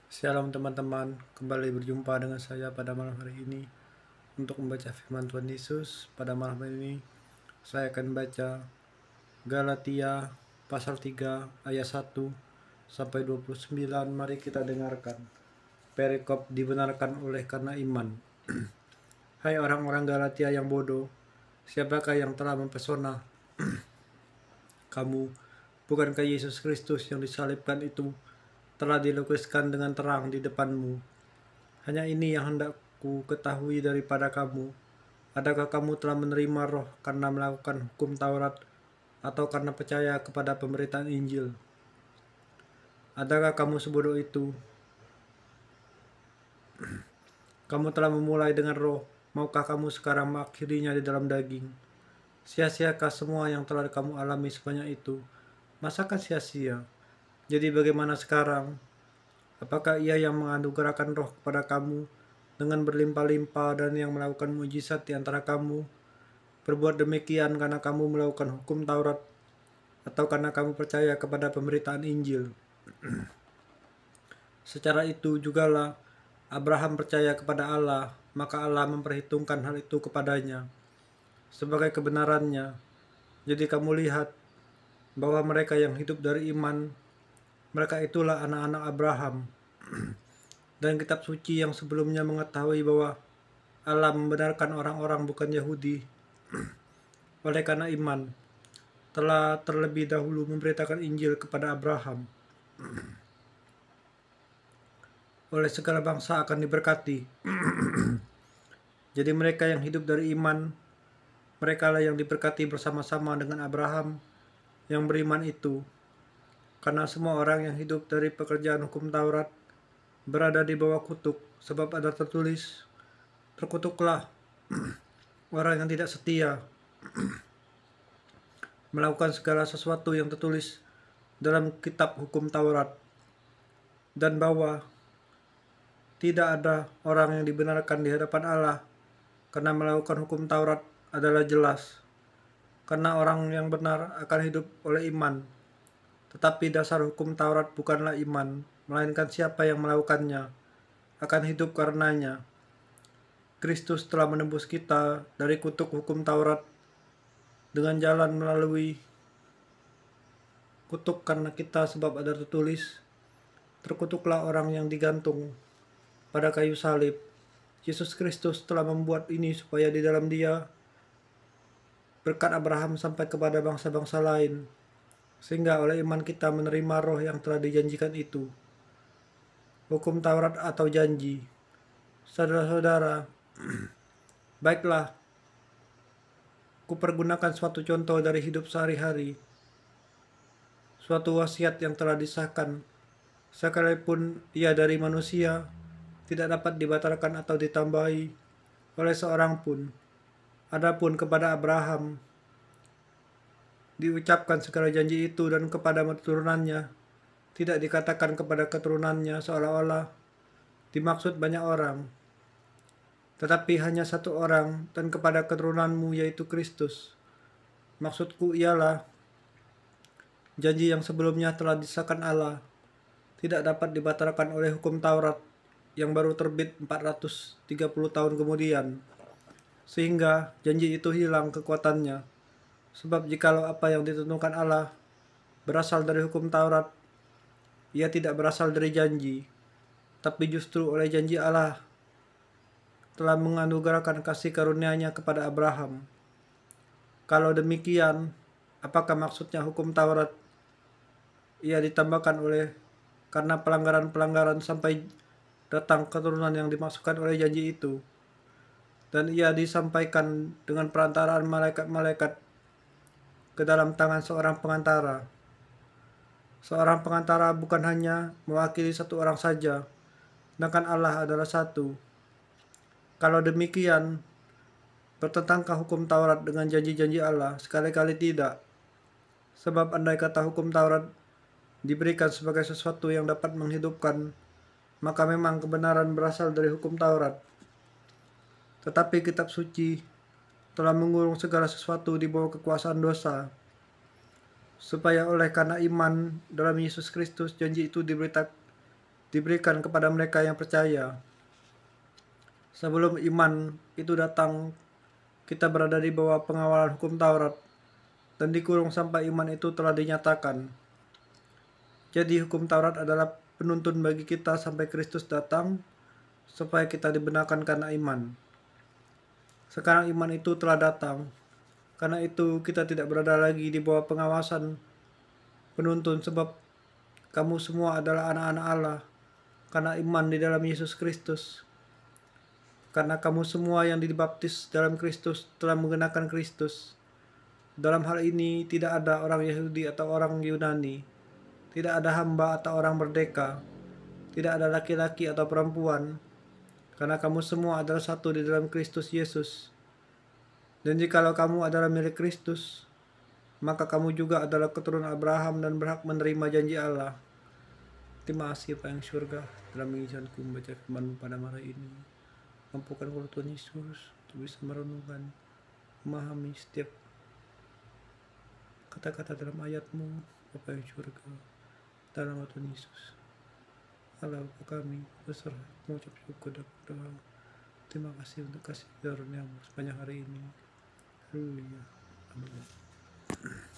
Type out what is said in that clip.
Shalom teman-teman, kembali berjumpa dengan saya pada malam hari ini untuk membaca firman Tuhan Yesus. Pada malam hari ini saya akan baca Galatia pasal 3 ayat 1 sampai 29. Mari kita dengarkan. Perikop dibenarkan oleh karena iman. Hai orang-orang Galatia yang bodoh, siapakah yang telah mempesona kamu? Bukankah Yesus Kristus yang disalibkan itu telah dilukiskan dengan terang di depanmu? Hanya ini yang hendak ku ketahui daripada kamu. Adakah kamu telah menerima roh karena melakukan hukum Taurat atau karena percaya kepada pemberitaan Injil? Adakah kamu sebodoh itu? Kamu telah memulai dengan roh, maukah kamu sekarang mengakhirinya di dalam daging? Sia-siakah semua yang telah kamu alami sebanyak itu? Masakan sia-sia? Jadi bagaimana sekarang? Apakah ia yang menganugerahkan roh kepada kamu dengan berlimpah-limpah dan yang melakukan mujizat di antara kamu? Berbuat demikian karena kamu melakukan hukum Taurat atau karena kamu percaya kepada pemberitaan Injil? Secara itu jugalah Abraham percaya kepada Allah, maka Allah memperhitungkan hal itu kepadanya sebagai kebenarannya. Jadi kamu lihat bahwa mereka yang hidup dari iman, mereka itulah anak-anak Abraham. Dan kitab suci yang sebelumnya mengetahui bahwa Allah membenarkan orang-orang bukan Yahudi oleh karena iman, telah terlebih dahulu memberitakan Injil kepada Abraham. Oleh segala bangsa akan diberkati. Jadi mereka yang hidup dari iman, mereka lah yang diberkati bersama-sama dengan Abraham yang beriman itu. Karena semua orang yang hidup dari pekerjaan hukum Taurat berada di bawah kutuk, sebab ada tertulis, terkutuklah orang yang tidak setia melakukan segala sesuatu yang tertulis dalam kitab hukum Taurat, dan bahwa tidak ada orang yang dibenarkan di hadapan Allah karena melakukan hukum Taurat adalah jelas. Karena orang yang benar akan hidup oleh iman. Tetapi dasar hukum Taurat bukanlah iman, melainkan siapa yang melakukannya akan hidup karenanya. Kristus telah menebus kita dari kutuk hukum Taurat dengan jalan melalui kutuk karena kita, sebab ada tertulis, terkutuklah orang yang digantung pada kayu salib. Yesus Kristus telah membuat ini supaya di dalam Dia berkat Abraham sampai kepada bangsa-bangsa lain, sehingga oleh iman kita menerima roh yang telah dijanjikan itu. Hukum Taurat atau janji. Saudara-saudara, baiklah, kupergunakan suatu contoh dari hidup sehari-hari, suatu wasiat yang telah disahkan, sekalipun ia dari manusia, tidak dapat dibatalkan atau ditambahi oleh seorang pun. Adapun kepada Abraham diucapkan segala janji itu, dan kepada keturunannya, tidak dikatakan kepada keturunannya seolah-olah dimaksud banyak orang, tetapi hanya satu orang, dan kepada keturunanmu yaitu Kristus. Maksudku ialah janji yang sebelumnya telah disahkan Allah tidak dapat dibatalkan oleh hukum Taurat yang baru terbit 430 tahun kemudian, sehingga janji itu hilang kekuatannya. Sebab jikalau apa yang ditentukan Allah berasal dari hukum Taurat, ia tidak berasal dari janji, tapi justru oleh janji Allah telah menganugerahkan kasih karunia-Nya kepada Abraham. Kalau demikian, apakah maksudnya hukum Taurat ia ditambahkan oleh karena pelanggaran-pelanggaran sampai datang keturunan yang dimaksudkan oleh janji itu, dan ia disampaikan dengan perantaraan malaikat-malaikat ke dalam tangan seorang pengantara. Seorang pengantara bukan hanya mewakili satu orang saja, sedangkan Allah adalah satu. Kalau demikian, bertentangkah hukum Taurat dengan janji-janji Allah? Sekali-kali tidak. Sebab andai kata hukum Taurat diberikan sebagai sesuatu yang dapat menghidupkan, maka memang kebenaran berasal dari hukum Taurat. Tetapi kitab suci telah mengurung segala sesuatu di bawah kekuasaan dosa, supaya oleh karena iman dalam Yesus Kristus janji itu diberikan kepada mereka yang percaya. Sebelum iman itu datang, kita berada di bawah pengawalan hukum Taurat dan dikurung sampai iman itu telah dinyatakan. Jadi hukum Taurat adalah penuntun bagi kita sampai Kristus datang, supaya kita dibenarkan karena iman. Sekarang iman itu telah datang, karena itu kita tidak berada lagi di bawah pengawasan penuntun, sebab kamu semua adalah anak-anak Allah karena iman di dalam Yesus Kristus. Karena kamu semua yang dibaptis dalam Kristus telah mengenakan Kristus. Dalam hal ini tidak ada orang Yahudi atau orang Yunani, tidak ada hamba atau orang merdeka, tidak ada laki-laki atau perempuan, karena kamu semua adalah satu di dalam Kristus Yesus. Dan jikalau kamu adalah milik Kristus, maka kamu juga adalah keturunan Abraham dan berhak menerima janji Allah. Terima kasih Pak yang surga telah mengizinkanku membaca firman-Mu pada hari ini. Mampukan kulo Tuhan Yesus untuk bisa merenungkan, memahami setiap kata-kata dalam ayat-Mu, Bapa yang surga. Dalam nama Tuhan Yesus, Allah Bapa kami berserah mengucap syukur dan berdoa. Terima kasih untuk kasih karunia-Mu sepanjang hari ini. Haleluya. Amin.